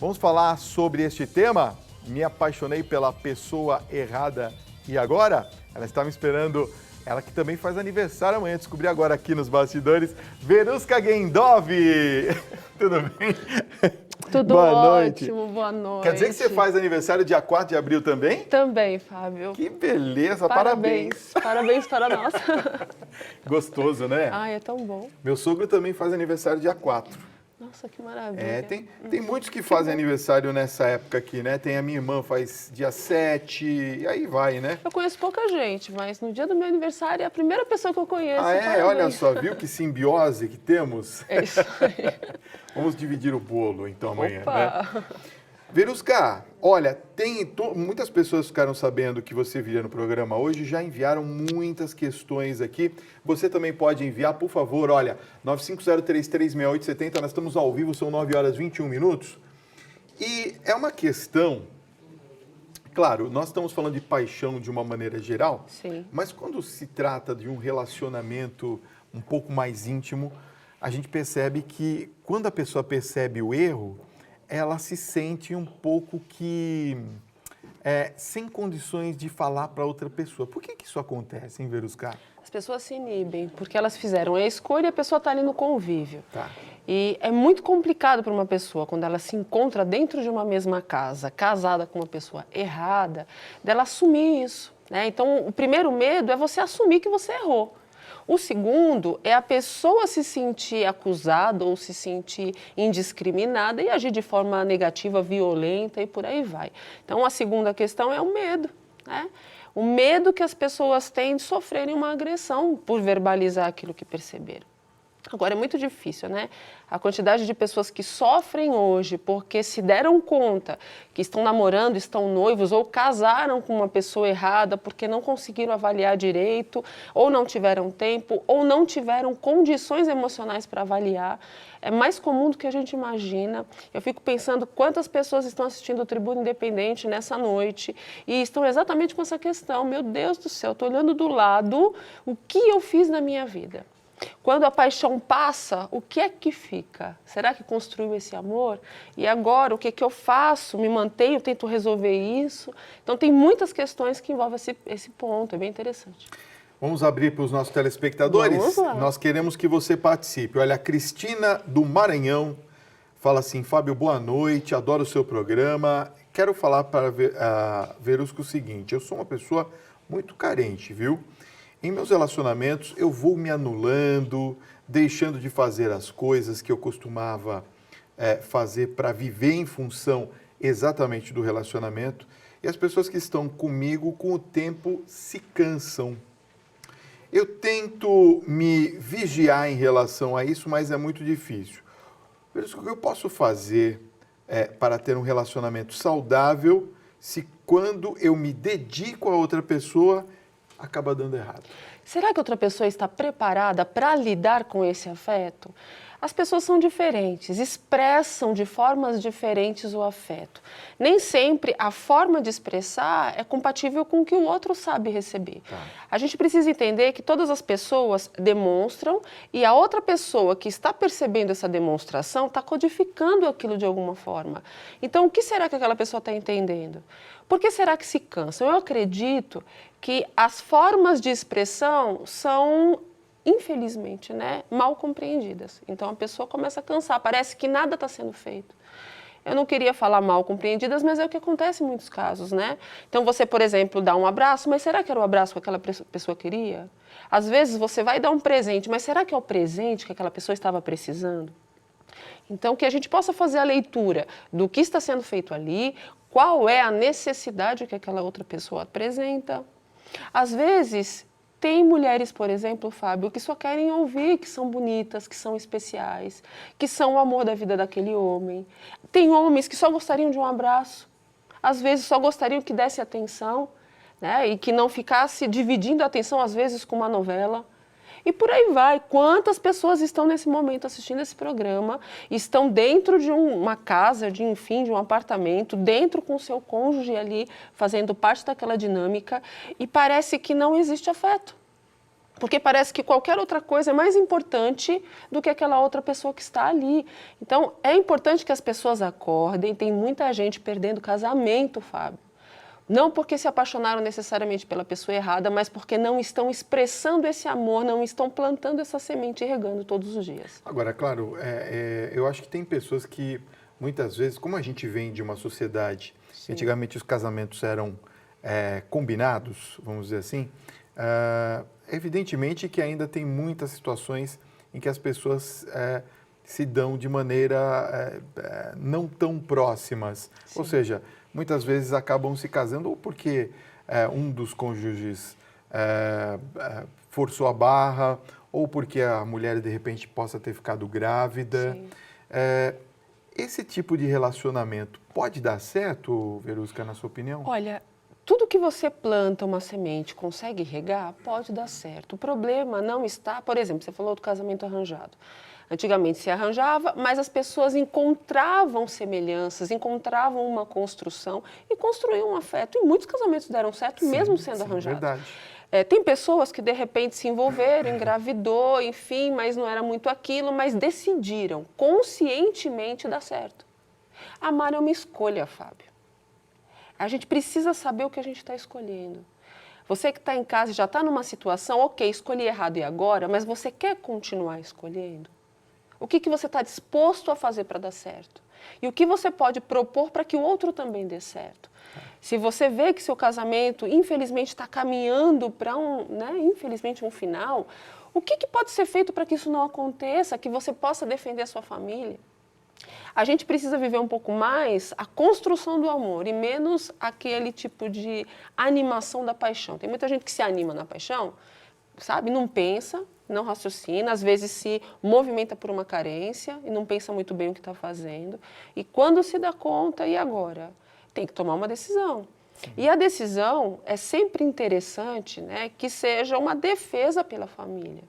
Vamos falar sobre este tema? Me apaixonei pela pessoa errada e agora? Ela está me esperando, ela que também faz aniversário amanhã, descobri agora aqui nos bastidores, Verusca Gendov. Tudo bem? Tudo boa ótimo, noite. Boa noite. Quer dizer que você faz aniversário dia 4 de abril também? Também, Fábio. Que beleza, parabéns. Parabéns para nós. Gostoso, né? Ai, é tão bom. Meu sogro também faz aniversário dia 4. Nossa, que maravilha. É, tem muitos que fazem aniversário nessa época aqui, né? Tem a minha irmã, faz dia 7, e aí vai, né? Eu conheço pouca gente, mas no dia do meu aniversário é a primeira pessoa que eu conheço. Ah, é? Parabéns. Olha só, viu que simbiose que temos? É isso aí. Vamos dividir o bolo, então, amanhã, Opa. né? Verusca, olha, muitas pessoas ficaram sabendo que você viria no programa hoje, já enviaram muitas questões aqui. Você também pode enviar, por favor, olha, 950336870, nós estamos ao vivo, são 9 horas e 21 minutos. E é uma questão, claro, nós estamos falando de paixão de uma maneira geral, Sim. mas quando se trata de um relacionamento um pouco mais íntimo, a gente percebe que quando a pessoa percebe o erro, ela se sente um pouco que sem condições de falar para outra pessoa. Por que isso acontece, hein, Verusca? As pessoas se inibem porque elas fizeram a escolha e a pessoa está ali no convívio. Tá. E é muito complicado para uma pessoa, quando ela se encontra dentro de uma mesma casa, casada com uma pessoa errada, dela assumir isso, né? Então, o primeiro medo é você assumir que você errou. O segundo é a pessoa se sentir acusada ou se sentir indiscriminada e agir de forma negativa, violenta e por aí vai. Então, a segunda questão é o medo, né? O medo que as pessoas têm de sofrerem uma agressão por verbalizar aquilo que perceberam. Agora, é muito difícil, né? A quantidade de pessoas que sofrem hoje porque se deram conta que estão namorando, estão noivos ou casaram com uma pessoa errada porque não conseguiram avaliar direito, ou não tiveram tempo, ou não tiveram condições emocionais para avaliar. É mais comum do que a gente imagina. Eu fico pensando quantas pessoas estão assistindo o Tribuna Independente nessa noite e estão exatamente com essa questão. Meu Deus do céu, estou olhando do lado o que eu fiz na minha vida. Quando a paixão passa, o que é que fica? Será que construiu esse amor? E agora, o que é que eu faço? Me mantenho, tento resolver isso? Então, tem muitas questões que envolvem esse ponto, é bem interessante. Vamos abrir para os nossos telespectadores? Vamos lá. Nós queremos que você participe. Olha, a Cristina do Maranhão fala assim: Fábio, boa noite, adoro o seu programa. Quero falar para a Verusca o seguinte: eu sou uma pessoa muito carente, viu? Em meus relacionamentos, eu vou me anulando, deixando de fazer as coisas que eu costumava fazer para viver em função exatamente do relacionamento. E as pessoas que estão comigo, com o tempo, se cansam. Eu tento me vigiar em relação a isso, mas é muito difícil. Por isso, o que eu posso fazer para ter um relacionamento saudável se quando eu me dedico a outra pessoa, acaba dando errado? Será que outra pessoa está preparada para lidar com esse afeto? As pessoas são diferentes, expressam de formas diferentes o afeto. Nem sempre a forma de expressar é compatível com o que o outro sabe receber. Tá. A gente precisa entender que todas as pessoas demonstram e a outra pessoa que está percebendo essa demonstração está codificando aquilo de alguma forma. Então, o que será que aquela pessoa está entendendo? Por que será que se cansam? Eu acredito que as formas de expressão são, infelizmente, né, mal compreendidas. Então, a pessoa começa a cansar, parece que nada está sendo feito. Eu não queria falar mal compreendidas, mas é o que acontece em muitos casos, né? Então, você, por exemplo, dá um abraço, mas será que era o abraço que aquela pessoa queria? Às vezes, você vai dar um presente, mas será que é o presente que aquela pessoa estava precisando? Então, que a gente possa fazer a leitura do que está sendo feito ali, qual é a necessidade que aquela outra pessoa apresenta. Às vezes, tem mulheres, por exemplo, Fábio, que só querem ouvir que são bonitas, que são especiais, que são o amor da vida daquele homem. Tem homens que só gostariam de um abraço, às vezes só gostariam que desse atenção, né? E que não ficasse dividindo a atenção, às vezes, com uma novela. E por aí vai. Quantas pessoas estão nesse momento assistindo esse programa, estão dentro de uma casa, de um apartamento, dentro com o seu cônjuge ali, fazendo parte daquela dinâmica, e parece que não existe afeto. Porque parece que qualquer outra coisa é mais importante do que aquela outra pessoa que está ali. Então, é importante que as pessoas acordem. Tem muita gente perdendo casamento, Fábio. Não porque se apaixonaram necessariamente pela pessoa errada, mas porque não estão expressando esse amor, não estão plantando essa semente e regando todos os dias. Agora, claro, eu acho que tem pessoas que, muitas vezes, como a gente vem de uma sociedade, Sim. antigamente os casamentos eram combinados, vamos dizer assim, evidentemente que ainda tem muitas situações em que as pessoas se dão de maneira não tão próximas. Sim. Ou seja, muitas vezes acabam se casando ou porque um dos cônjuges forçou a barra, ou porque a mulher, de repente, possa ter ficado grávida. Esse tipo de relacionamento pode dar certo, Verusca, na sua opinião? Olha, tudo que você planta uma semente, consegue regar, pode dar certo. O problema não está, por exemplo, você falou do casamento arranjado. Antigamente se arranjava, mas as pessoas encontravam semelhanças, encontravam uma construção e construíam um afeto. E muitos casamentos deram certo, mesmo sendo arranjados. Verdade. Tem pessoas que de repente se envolveram, engravidou, enfim, mas não era muito aquilo, mas decidiram conscientemente dar certo. Amar é uma escolha, Fábio. A gente precisa saber o que a gente está escolhendo. Você que está em casa e já está numa situação, ok, escolhi errado e agora, mas você quer continuar escolhendo? O que você está disposto a fazer para dar certo? E o que você pode propor para que o outro também dê certo? Se você vê que seu casamento, infelizmente, está caminhando para infelizmente, um final, o que pode ser feito para que isso não aconteça, que você possa defender a sua família? A gente precisa viver um pouco mais a construção do amor e menos aquele tipo de animação da paixão. Tem muita gente que se anima na paixão, sabe? Não pensa, não raciocina, às vezes se movimenta por uma carência e não pensa muito bem o que está fazendo. E quando se dá conta, e agora? Tem que tomar uma decisão. E a decisão é sempre interessante, né, que seja uma defesa pela família.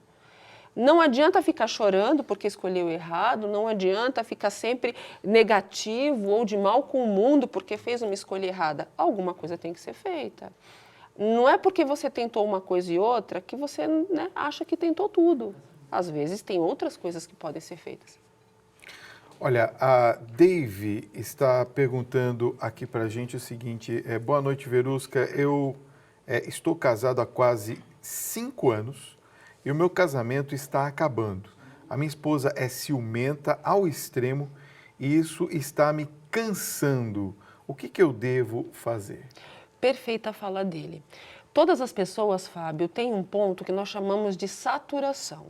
Não adianta ficar chorando porque escolheu errado, não adianta ficar sempre negativo ou de mal com o mundo porque fez uma escolha errada. Alguma coisa tem que ser feita. Não é porque você tentou uma coisa e outra que você, né, acha que tentou tudo. Às vezes tem outras coisas que podem ser feitas. Olha, a Dave está perguntando aqui para a gente o seguinte: boa noite, Verusca. Eu estou casado há quase 5 anos e o meu casamento está acabando. A minha esposa é ciumenta ao extremo e isso está me cansando. O que eu devo fazer? Perfeita a fala dele. Todas as pessoas, Fábio, têm um ponto que nós chamamos de saturação.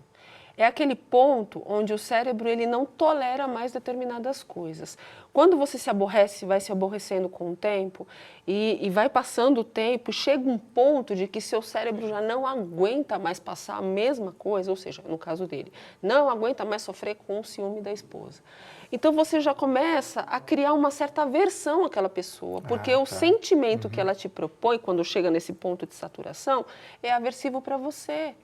É aquele ponto onde o cérebro ele não tolera mais determinadas coisas. Quando você se aborrece, vai se aborrecendo com o tempo e vai passando o tempo, chega um ponto de que seu cérebro já não aguenta mais passar a mesma coisa, ou seja, no caso dele, não aguenta mais sofrer com o ciúme da esposa. Então você já começa a criar uma certa aversão àquela pessoa, porque o sentimento que ela te propõe quando chega nesse ponto de saturação é aversivo para você.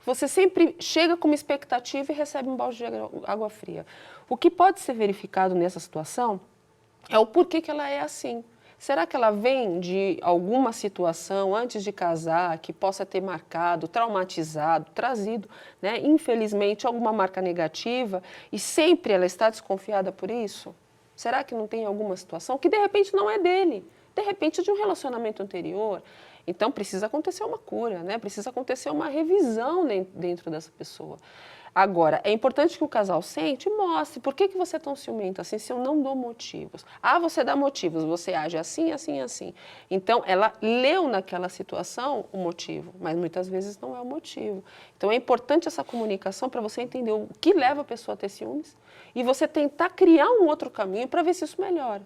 Você sempre chega com uma expectativa e recebe um balde de água fria. O que pode ser verificado nessa situação é o porquê que ela é assim. Será que ela vem de alguma situação antes de casar que possa ter marcado, traumatizado, trazido, né, infelizmente, alguma marca negativa e sempre ela está desconfiada por isso? Será que não tem alguma situação que de repente não é dele, de repente é de um relacionamento anterior? Então, precisa acontecer uma cura, né? Precisa acontecer uma revisão dentro dessa pessoa. Agora, é importante que o casal sente e mostre por que você é tão ciumenta assim se eu não dou motivos. Ah, você dá motivos, você age assim, assim, assim. Então, ela leu naquela situação o motivo, mas muitas vezes não é o motivo. Então, é importante essa comunicação para você entender o que leva a pessoa a ter ciúmes e você tentar criar um outro caminho para ver se isso melhora.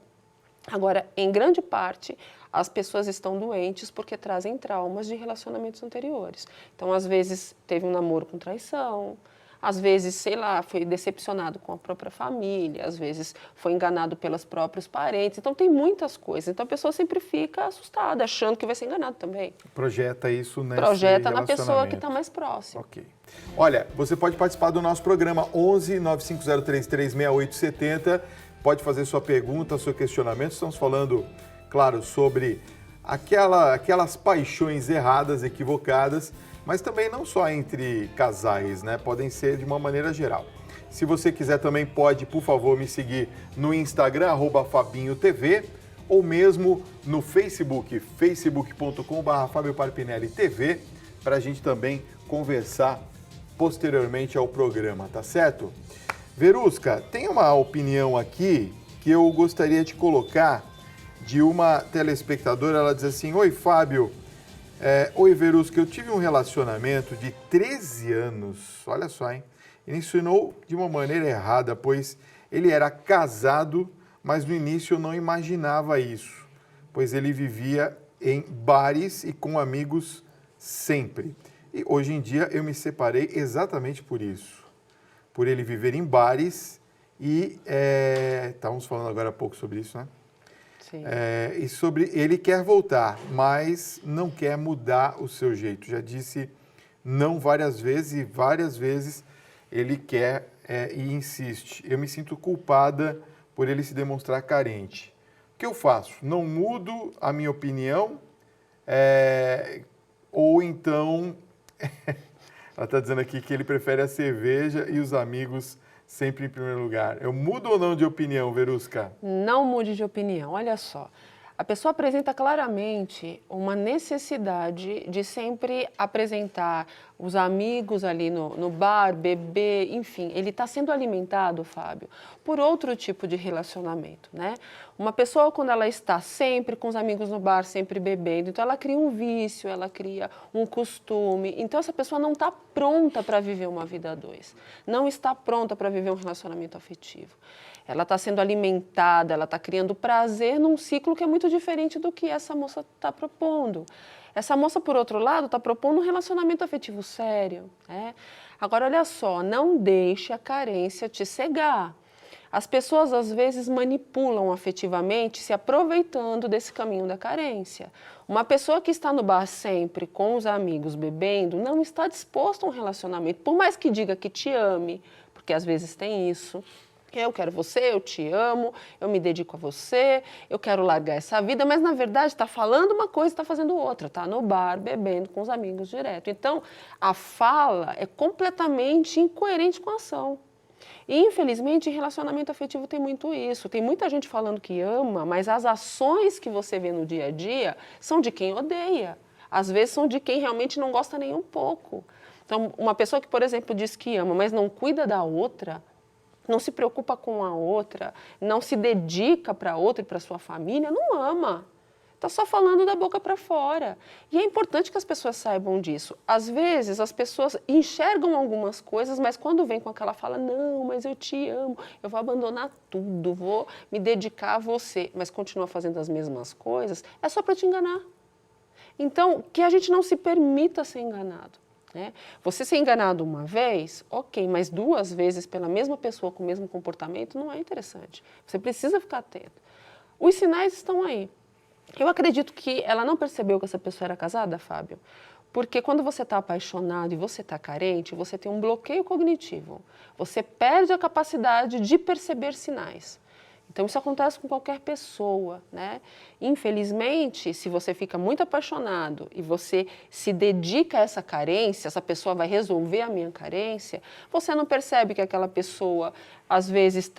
Agora, em grande parte, as pessoas estão doentes porque trazem traumas de relacionamentos anteriores. Então, às vezes, teve um namoro com traição, às vezes, sei lá, foi decepcionado com a própria família, às vezes foi enganado pelos próprios parentes. Então, tem muitas coisas. Então, a pessoa sempre fica assustada, achando que vai ser enganado também. Projeta isso nesse Projeta na pessoa que está mais próxima. Ok. Olha, você pode participar do nosso programa 11 95033 6870. Pode fazer sua pergunta, seu questionamento. Estamos falando, claro, sobre aquelas paixões erradas, equivocadas, mas também não só entre casais, né? Podem ser de uma maneira geral. Se você quiser também pode, por favor, me seguir no Instagram, @FabinhoTV, ou mesmo no Facebook, facebook.com/FabioParpinelliTV, para a gente também conversar posteriormente ao programa, tá certo? Verusca, tem uma opinião aqui que eu gostaria de colocar de uma telespectadora. Ela diz assim: oi, Fábio. Oi, Verusca, eu tive um relacionamento de 13 anos, olha só, hein? Iniciou de uma maneira errada, pois ele era casado, mas no início eu não imaginava isso, pois ele vivia em bares e com amigos sempre. E hoje em dia eu me separei exatamente por isso, por ele viver em bares e estávamos falando agora há pouco sobre isso, né? Sim. E sobre ele quer voltar, mas não quer mudar o seu jeito. Já disse não várias vezes e várias vezes ele quer e insiste. Eu me sinto culpada por ele se demonstrar carente. O que eu faço? Não mudo a minha opinião? Ou então, ela está dizendo aqui que ele prefere a cerveja e os amigos sempre em primeiro lugar. Eu mudo ou não de opinião, Verusca? Não mude de opinião. Olha só, a pessoa apresenta claramente uma necessidade de sempre apresentar os amigos ali no bar, beber, enfim. Ele está sendo alimentado, Fábio, por outro tipo de relacionamento, né? Uma pessoa, quando ela está sempre com os amigos no bar, sempre bebendo, então ela cria um vício, ela cria um costume. Então essa pessoa não está pronta para viver uma vida a dois, não está pronta para viver um relacionamento afetivo. Ela está sendo alimentada, ela está criando prazer num ciclo que é muito diferente do que essa moça está propondo. Essa moça, por outro lado, está propondo um relacionamento afetivo sério, né? Agora, olha só, não deixe a carência te cegar. As pessoas, às vezes, manipulam afetivamente, se aproveitando desse caminho da carência. Uma pessoa que está no bar sempre, com os amigos, bebendo, não está disposta a um relacionamento. Por mais que diga que te ame, porque às vezes tem isso. Eu quero você, eu te amo, eu me dedico a você, eu quero largar essa vida, mas na verdade está falando uma coisa e está fazendo outra, está no bar, bebendo com os amigos direto. Então, a fala é completamente incoerente com a ação. E, infelizmente, em relacionamento afetivo tem muito isso. Tem muita gente falando que ama, mas as ações que você vê no dia a dia são de quem odeia. Às vezes são de quem realmente não gosta nem um pouco. Então, uma pessoa que, por exemplo, diz que ama, mas não cuida da outra, não se preocupa com a outra, não se dedica para a outra e para a sua família, não ama. Está só falando da boca para fora. E é importante que as pessoas saibam disso. Às vezes, as pessoas enxergam algumas coisas, mas quando vem com aquela fala, não, mas eu te amo, eu vou abandonar tudo, vou me dedicar a você, mas continua fazendo as mesmas coisas, é só para te enganar. Então, que a gente não se permita ser enganado. Né? Você ser enganado uma vez, ok, mas 2 vezes pela mesma pessoa com o mesmo comportamento não é interessante. Você precisa ficar atento. Os sinais estão aí. Eu acredito que ela não percebeu que essa pessoa era casada, Fábio, porque quando você está apaixonado e você está carente, você tem um bloqueio cognitivo. Você perde a capacidade de perceber sinais. Então, isso acontece com qualquer pessoa, né? Infelizmente, se você fica muito apaixonado e você se dedica a essa carência, essa pessoa vai resolver a minha carência, você não percebe que aquela pessoa, às vezes,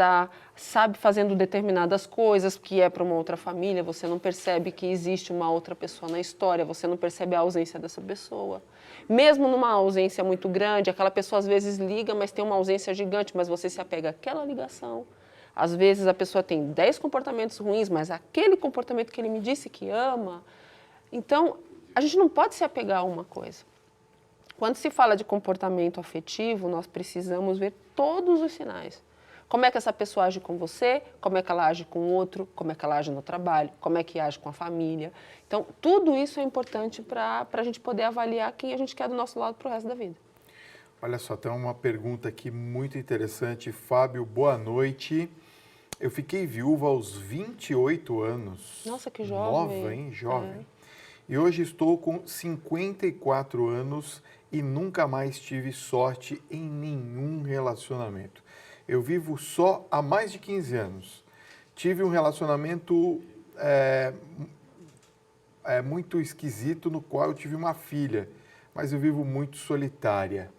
sabe, fazendo determinadas coisas que é para uma outra família, você não percebe que existe uma outra pessoa na história, você não percebe a ausência dessa pessoa. Mesmo numa ausência muito grande, aquela pessoa, às vezes, liga, mas tem uma ausência gigante, mas você se apega àquela ligação. Às vezes a pessoa tem 10 comportamentos ruins, mas aquele comportamento que ele me disse que ama. Então, a gente não pode se apegar a uma coisa. Quando se fala de comportamento afetivo, nós precisamos ver todos os sinais. Como é que essa pessoa age com você, como é que ela age com o outro, como é que ela age no trabalho, como é que age com a família. Então, tudo isso é importante para a gente poder avaliar quem a gente quer do nosso lado para o resto da vida. Olha só, tem uma pergunta aqui muito interessante. Fábio, boa noite. Eu fiquei viúva aos 28 anos. Nossa, que jovem. Nova, hein? Jovem. E hoje estou com 54 anos e nunca mais tive sorte em nenhum relacionamento. Eu vivo só há mais de 15 anos. Tive um relacionamento muito esquisito no qual eu tive uma filha, mas eu vivo muito solitária.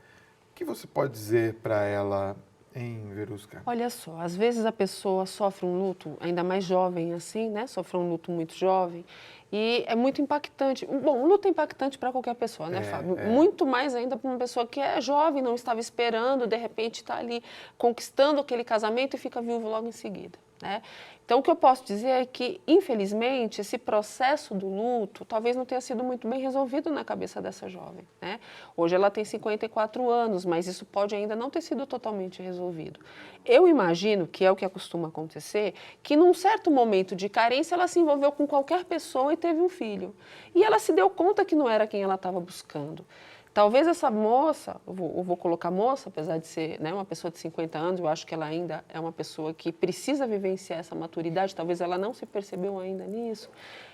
O que você pode dizer para ela, hein, Verusca? Olha só, às vezes a pessoa sofre um luto, ainda mais jovem assim, né? Sofre um luto muito jovem e é muito impactante. Bom, o luto é impactante para qualquer pessoa, né, Fábio? Muito mais ainda para uma pessoa que é jovem, não estava esperando, de repente está ali conquistando aquele casamento e fica viúvo logo em seguida, né? Então, o que eu posso dizer é que, infelizmente, esse processo do luto talvez não tenha sido muito bem resolvido na cabeça dessa jovem, né? Hoje ela tem 54 anos, mas isso pode ainda não ter sido totalmente resolvido. Eu imagino, que é o que costuma acontecer, que num certo momento de carência ela se envolveu com qualquer pessoa e teve um filho. E ela se deu conta que não era quem ela estava buscando. Talvez essa moça, eu vou colocar moça, apesar de ser, né, uma pessoa de 50 anos, eu acho que ela ainda é uma pessoa que precisa vivenciar essa maturidade, talvez ela não se percebeu ainda nisso.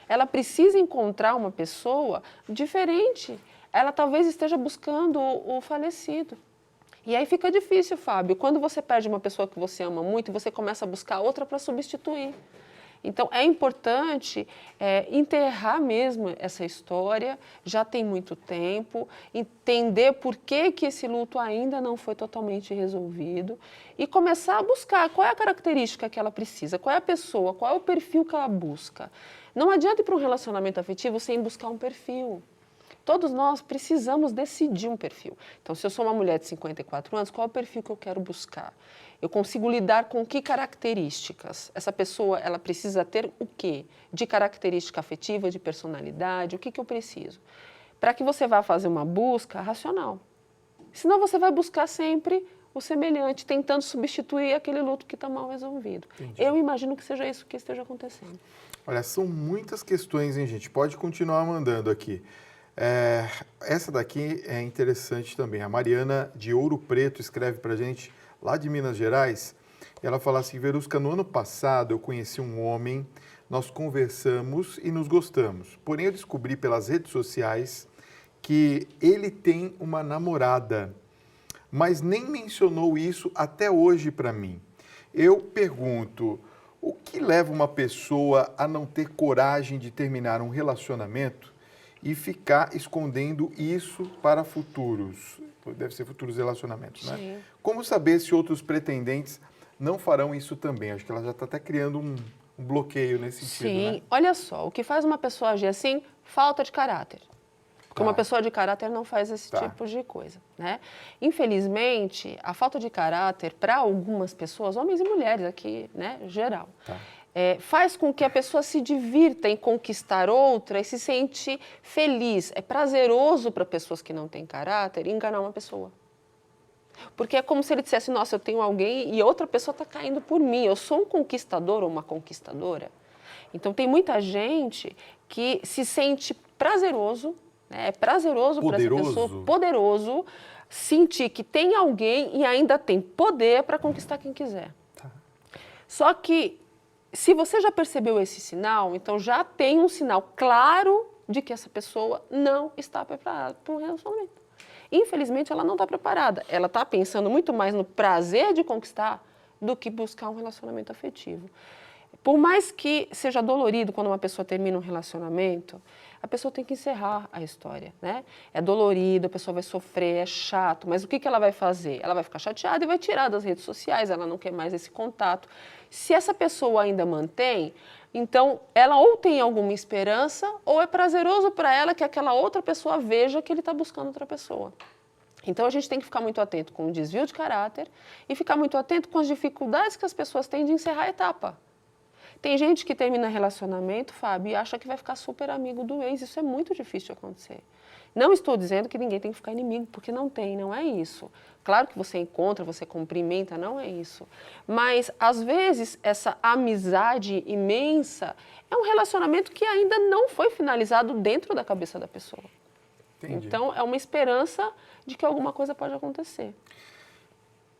Ela precisa encontrar uma pessoa diferente. Ela talvez esteja buscando o falecido. E aí fica difícil, Fábio, quando você perde uma pessoa que você ama muito, você começa a buscar outra para substituir. Então, é importante enterrar mesmo essa história, já tem muito tempo, entender por que esse luto ainda não foi totalmente resolvido e começar a buscar qual é a característica que ela precisa, qual é a pessoa, qual é o perfil que ela busca. Não adianta ir para um relacionamento afetivo sem buscar um perfil. Todos nós precisamos decidir um perfil. Então, se eu sou uma mulher de 54 anos, qual é o perfil que eu quero buscar? Eu consigo lidar com que características? Essa pessoa, ela precisa ter o quê? De característica afetiva, de personalidade, o que eu preciso? Para que você vá fazer uma busca racional. Senão você vai buscar sempre o semelhante, tentando substituir aquele luto que está mal resolvido. Entendi. Eu imagino que seja isso que esteja acontecendo. Olha, são muitas questões, hein, gente? Pode continuar mandando aqui. Essa daqui é interessante também. A Mariana de Ouro Preto escreve para a gente, lá de Minas Gerais. Ela fala assim: Verusca, no ano passado eu conheci um homem, nós conversamos e nos gostamos. Porém, eu descobri pelas redes sociais que ele tem uma namorada, mas nem mencionou isso até hoje para mim. Eu pergunto, o que leva uma pessoa a não ter coragem de terminar um relacionamento e ficar escondendo isso para futuros, deve ser futuros relacionamentos, né? Sim. Como saber se outros pretendentes não farão isso também? Acho que ela já está até criando um bloqueio nesse sentido, Sim, né? Olha só, o que faz uma pessoa agir assim, falta de caráter. Porque uma pessoa de caráter não faz esse tipo de coisa, né? Infelizmente, a falta de caráter, para algumas pessoas, homens e mulheres aqui, né, geral, faz com que a pessoa se divirta em conquistar outra e se sente feliz. É prazeroso para pessoas que não têm caráter enganar uma pessoa. Porque é como se ele dissesse, nossa, eu tenho alguém e outra pessoa está caindo por mim. Eu sou um conquistador ou uma conquistadora. Então, tem muita gente que se sente prazeroso, né? É prazeroso para essa pessoa, poderoso, sentir que tem alguém e ainda tem poder para conquistar quem quiser. Só que, se você já percebeu esse sinal, então já tem um sinal claro de que essa pessoa não está preparada para um relacionamento. Infelizmente, ela não está preparada. Ela está pensando muito mais no prazer de conquistar do que buscar um relacionamento afetivo. Por mais que seja dolorido quando uma pessoa termina um relacionamento, a pessoa tem que encerrar a história, né? É dolorido, a pessoa vai sofrer, é chato, mas o que ela vai fazer? Ela vai ficar chateada e vai tirar das redes sociais, ela não quer mais esse contato. Se essa pessoa ainda mantém, então ela ou tem alguma esperança ou é prazeroso para ela que aquela outra pessoa veja que ele está buscando outra pessoa. Então a gente tem que ficar muito atento com o desvio de caráter e ficar muito atento com as dificuldades que as pessoas têm de encerrar a etapa. Tem gente que termina relacionamento, Fábio, e acha que vai ficar super amigo do ex. Isso é muito difícil de acontecer. Não estou dizendo que ninguém tem que ficar inimigo, porque não tem, não é isso. Claro que você encontra, você cumprimenta, não é isso. Mas, às vezes, essa amizade imensa é um relacionamento que ainda não foi finalizado dentro da cabeça da pessoa. Entendi. Então, é uma esperança de que alguma coisa pode acontecer.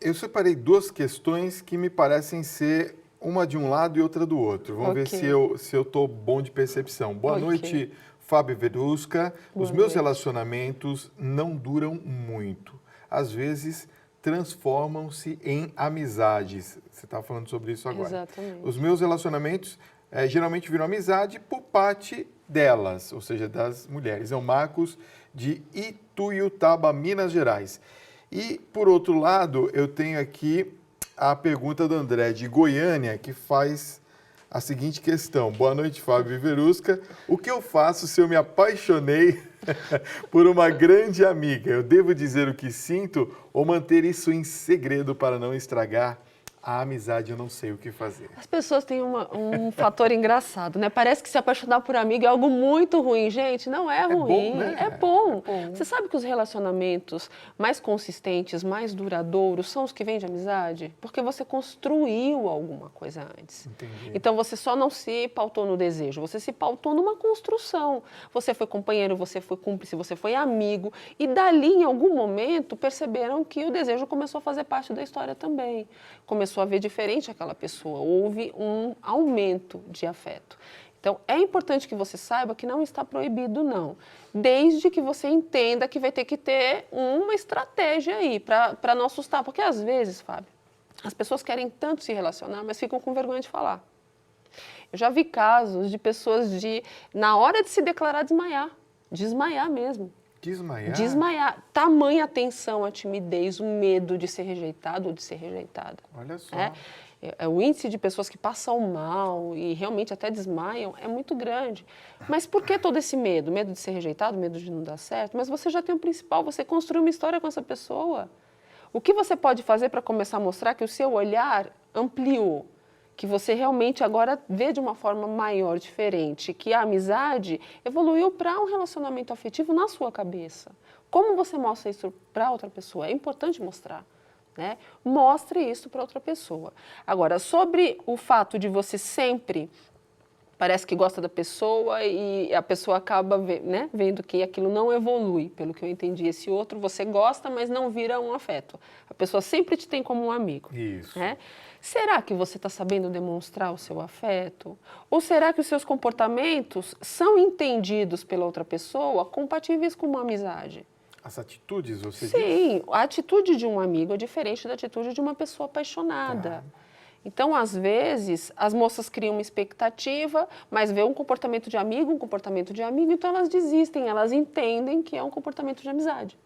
Eu separei duas questões que me parecem ser uma de um lado e outra do outro. Vamos ver se eu estou bom de percepção. Boa noite, Fábio Verusca. Os meus relacionamentos não duram muito. Às vezes, transformam-se em amizades. Você estava falando sobre isso agora. Exatamente. Os meus relacionamentos geralmente viram amizade por parte delas, ou seja, das mulheres. É o Marcos de Ituiutaba, Minas Gerais. E, por outro lado, eu tenho aqui a pergunta do André de Goiânia, que faz a seguinte questão. Boa noite, Fábio e Verusca. O que eu faço se eu me apaixonei por uma grande amiga? Eu devo dizer o que sinto ou manter isso em segredo para não estragar a amizade? Eu não sei o que fazer. As pessoas têm um fator engraçado, né? Parece que se apaixonar por amigo é algo muito ruim. Gente, não é ruim. Bom, né? É bom. É bom. Você sabe que os relacionamentos mais consistentes, mais duradouros, são os que vêm de amizade? Porque você construiu alguma coisa antes. Entendi. Então, você só não se pautou no desejo, você se pautou numa construção. Você foi companheiro, você foi cúmplice, você foi amigo. E dali, em algum momento, perceberam que o desejo começou a fazer parte da história também. Começou a ver diferente aquela pessoa, houve um aumento de afeto. Então, é importante que você saiba que não está proibido, não. Desde que você entenda que vai ter que ter uma estratégia aí para não assustar. Porque, às vezes, Fábio, as pessoas querem tanto se relacionar, mas ficam com vergonha de falar. Eu já vi casos de pessoas na hora de se declarar, desmaiar mesmo. Desmaiar? Desmaiar. Tamanha atenção, a timidez, o medo de ser rejeitado ou de ser rejeitada. Olha só. O índice de pessoas que passam mal e realmente até desmaiam é muito grande. Mas por que todo esse medo? Medo de ser rejeitado, medo de não dar certo? Mas você já tem o principal, você construiu uma história com essa pessoa. O que você pode fazer para começar a mostrar que o seu olhar ampliou? Que você realmente agora vê de uma forma maior, diferente, que a amizade evoluiu para um relacionamento afetivo na sua cabeça. Como você mostra isso para outra pessoa? É importante mostrar, né? Mostre isso para outra pessoa. Agora, sobre o fato de você sempre parece que gosta da pessoa e a pessoa acaba vendo que aquilo não evolui, pelo que eu entendi. Esse outro você gosta, mas não vira um afeto. A pessoa sempre te tem como um amigo. Isso. Né? Será que você está sabendo demonstrar o seu afeto? Ou será que os seus comportamentos são entendidos pela outra pessoa compatíveis com uma amizade? As atitudes, você diz? Sim, a atitude de um amigo é diferente da atitude de uma pessoa apaixonada. Tá. Então, às vezes, as moças criam uma expectativa, mas vê um comportamento de amigo, então elas desistem, elas entendem que é um comportamento de amizade.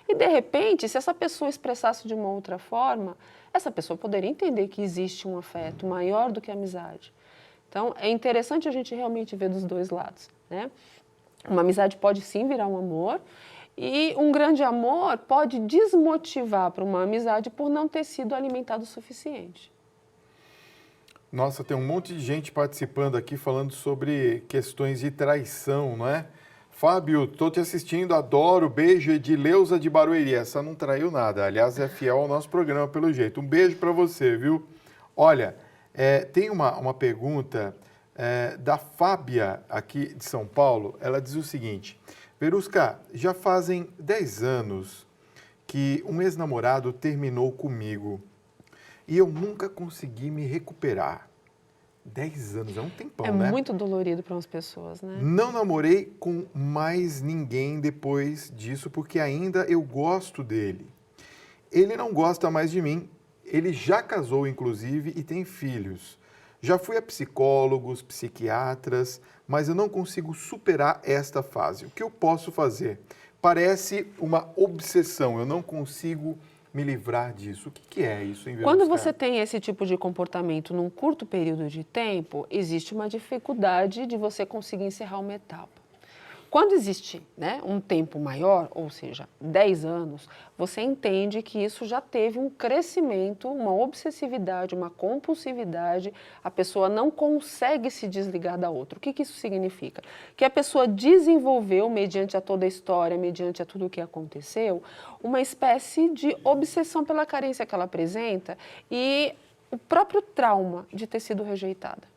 E, de repente, se essa pessoa expressasse de uma outra forma, essa pessoa poderia entender que existe um afeto maior do que a amizade. Então, é interessante a gente realmente ver dos dois lados, né? Uma amizade pode sim virar um amor, e um grande amor pode desmotivar para uma amizade por não ter sido alimentado o suficiente. Nossa, tem um monte de gente participando aqui falando sobre questões de traição, não é? Fábio, estou te assistindo, adoro, beijo, Edileuza de Barueri. Essa não traiu nada, aliás, é fiel ao nosso programa, pelo jeito. Um beijo para você, viu? Olha, tem uma pergunta da Fábia, aqui de São Paulo. Ela diz o seguinte: Verusca, já fazem 10 anos que um ex-namorado terminou comigo e eu nunca consegui me recuperar. 10 anos, é um tempão, né? É muito dolorido para umas pessoas, né? Não namorei com mais ninguém depois disso, porque ainda eu gosto dele. Ele não gosta mais de mim, ele já casou, inclusive, e tem filhos. Já fui a psicólogos, psiquiatras, mas eu não consigo superar esta fase. O que eu posso fazer? Parece uma obsessão, eu não consigo me livrar disso. O que é isso, hein, Verusca? Quando você tem esse tipo de comportamento num curto período de tempo, existe uma dificuldade de você conseguir encerrar uma etapa. Quando existe, né, um tempo maior, ou seja, 10 anos, você entende que isso já teve um crescimento, uma obsessividade, uma compulsividade, a pessoa não consegue se desligar da outra. O que isso significa? Que a pessoa desenvolveu, mediante a toda a história, mediante a tudo o que aconteceu, uma espécie de obsessão pela carência que ela apresenta e o próprio trauma de ter sido rejeitada.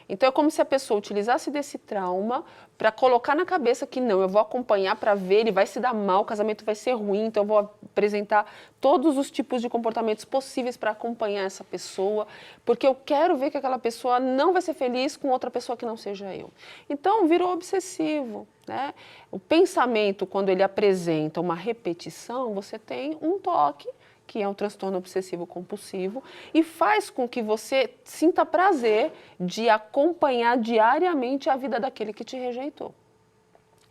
Então, é como se a pessoa utilizasse desse trauma para colocar na cabeça que não, eu vou acompanhar para ver, ele vai se dar mal, o casamento vai ser ruim, então eu vou apresentar todos os tipos de comportamentos possíveis para acompanhar essa pessoa, porque eu quero ver que aquela pessoa não vai ser feliz com outra pessoa que não seja eu. Então, virou obsessivo, né? O pensamento, quando ele apresenta uma repetição, você tem um toque que é um transtorno obsessivo compulsivo, e faz com que você sinta prazer de acompanhar diariamente a vida daquele que te rejeitou.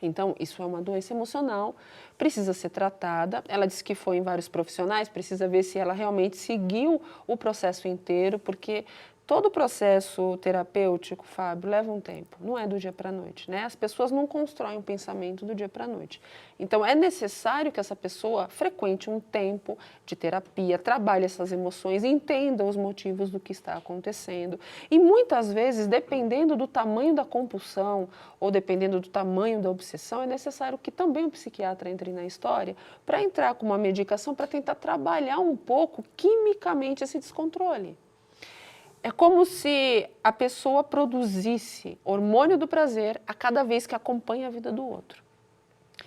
Então, isso é uma doença emocional, precisa ser tratada. Ela disse que foi em vários profissionais, precisa ver se ela realmente seguiu o processo inteiro, porque todo o processo terapêutico, Fábio, leva um tempo, não é do dia para a noite, né? As pessoas não constroem um pensamento do dia para a noite. Então, é necessário que essa pessoa frequente um tempo de terapia, trabalhe essas emoções, entenda os motivos do que está acontecendo. E muitas vezes, dependendo do tamanho da compulsão ou dependendo do tamanho da obsessão, é necessário que também o psiquiatra entre na história para entrar com uma medicação para tentar trabalhar um pouco quimicamente esse descontrole. É como se a pessoa produzisse hormônio do prazer a cada vez que acompanha a vida do outro.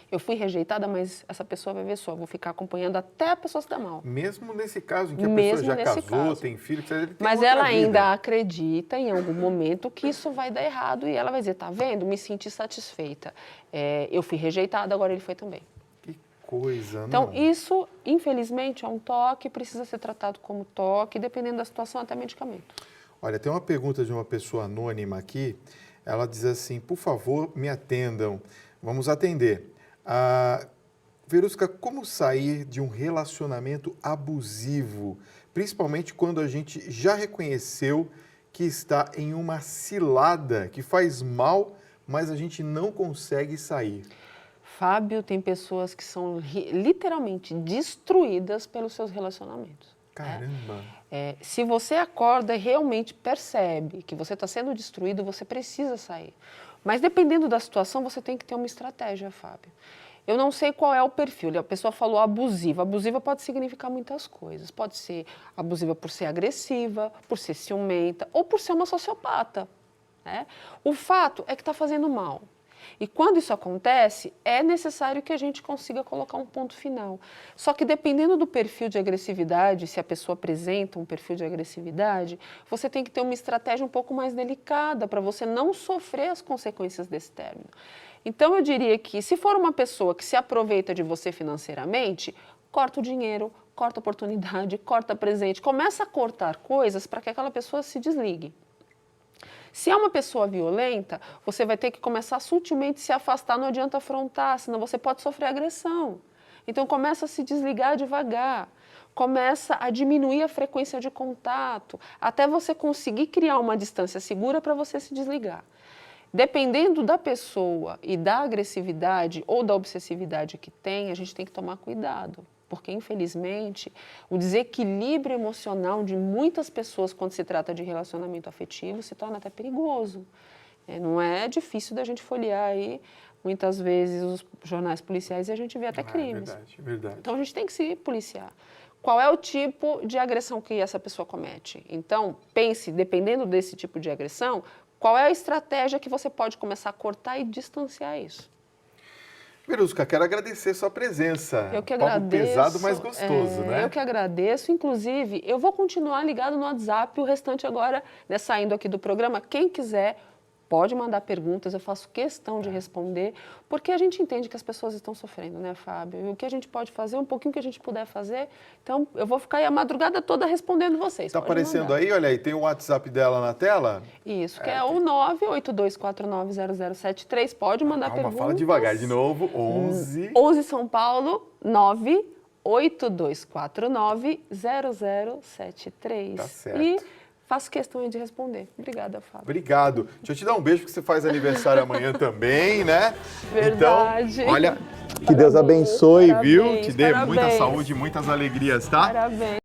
Eu fui rejeitada, mas essa pessoa vai ver só, vou ficar acompanhando até a pessoa se dar mal. Mesmo nesse caso em que a pessoa já casou, tem filho, ele tem mas outra ela vida. ainda acredita em algum momento que isso vai dar errado e ela vai dizer, tá vendo, me senti satisfeita. Eu fui rejeitada, agora ele foi também. Que coisa, não? Então, isso, infelizmente, é um toque, precisa ser tratado como toque, dependendo da situação, até medicamento. Olha, tem uma pergunta de uma pessoa anônima aqui. Ela diz assim, por favor, me atendam. Vamos atender. Verusca, como sair de um relacionamento abusivo, principalmente quando a gente já reconheceu que está em uma cilada que faz mal, mas a gente não consegue sair? Fábio, tem pessoas que são literalmente destruídas pelos seus relacionamentos. Caramba! Se você acorda e realmente percebe que você está sendo destruído, você precisa sair. Mas dependendo da situação, você tem que ter uma estratégia, Fábio. Eu não sei qual é o perfil. A pessoa falou abusiva. Abusiva pode significar muitas coisas. Pode ser abusiva por ser agressiva, por ser ciumenta ou por ser uma sociopata, né? O fato é que está fazendo mal. E quando isso acontece, é necessário que a gente consiga colocar um ponto final. Só que dependendo do perfil de agressividade, se a pessoa apresenta um perfil de agressividade, você tem que ter uma estratégia um pouco mais delicada para você não sofrer as consequências desse término. Então, eu diria que se for uma pessoa que se aproveita de você financeiramente, corta o dinheiro, corta a oportunidade, corta presente, começa a cortar coisas para que aquela pessoa se desligue. Se é uma pessoa violenta, você vai ter que começar sutilmente a se afastar, não adianta afrontar, senão você pode sofrer agressão. Então, começa a se desligar devagar, começa a diminuir a frequência de contato, até você conseguir criar uma distância segura para você se desligar. Dependendo da pessoa e da agressividade ou da obsessividade que tem, a gente tem que tomar cuidado. Porque, infelizmente, o desequilíbrio emocional de muitas pessoas quando se trata de relacionamento afetivo se torna até perigoso. Não é difícil da gente folhear aí, muitas vezes, os jornais policiais e a gente vê até crimes. Verdade, verdade. Então, a gente tem que se policiar. Qual é o tipo de agressão que essa pessoa comete? Então, pense, dependendo desse tipo de agressão, qual é a estratégia que você pode começar a cortar e distanciar isso? Verusca, quero agradecer sua presença. Eu que agradeço. Papo pesado, mas gostoso, né? Eu que agradeço. Inclusive, eu vou continuar ligado no WhatsApp, o restante agora, né, saindo aqui do programa. Quem quiser, pode mandar perguntas, eu faço questão de responder, porque a gente entende que as pessoas estão sofrendo, né, Fábio? E o que a gente pode fazer, um pouquinho que a gente puder fazer. Então, eu vou ficar aí a madrugada toda respondendo vocês. Está aparecendo aí, olha aí, tem o WhatsApp dela na tela? Isso, que é o 982490073. Pode mandar perguntas. Fala devagar, de novo, 11... 11 São Paulo, 982490073. Tá certo. E faço questão de responder. Obrigada, Fábio. Obrigado. Deixa eu te dar um beijo, porque você faz aniversário amanhã também, né? Verdade. Então, olha, que Deus abençoe, Parabéns, viu? Te dê muita parabéns. saúde, muitas alegrias, tá? Parabéns.